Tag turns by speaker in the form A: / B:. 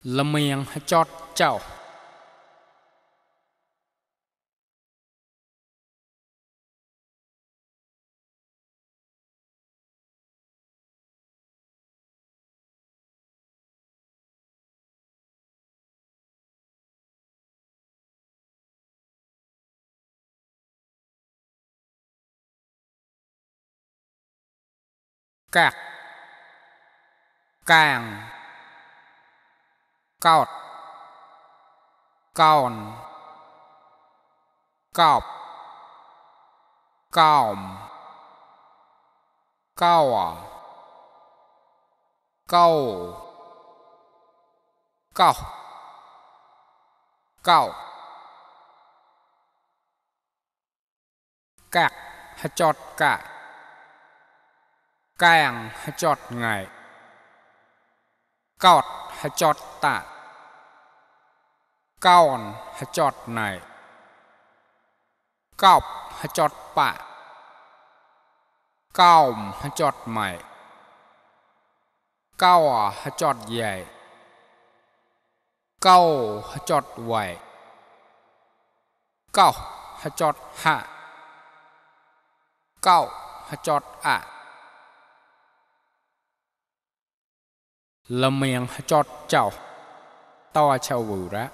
A: Lâm miệng chót chào cạc càng cọt còn cọp còm cò câu cọc cậu cạc chót cả càng chót ngày cọt chót tạ còn chót này cọp chót bạ còm chót mày cau chót dày câu chót quẩy cau chót hạ cau chót ạ lâm miệng chót chào to chào vù ra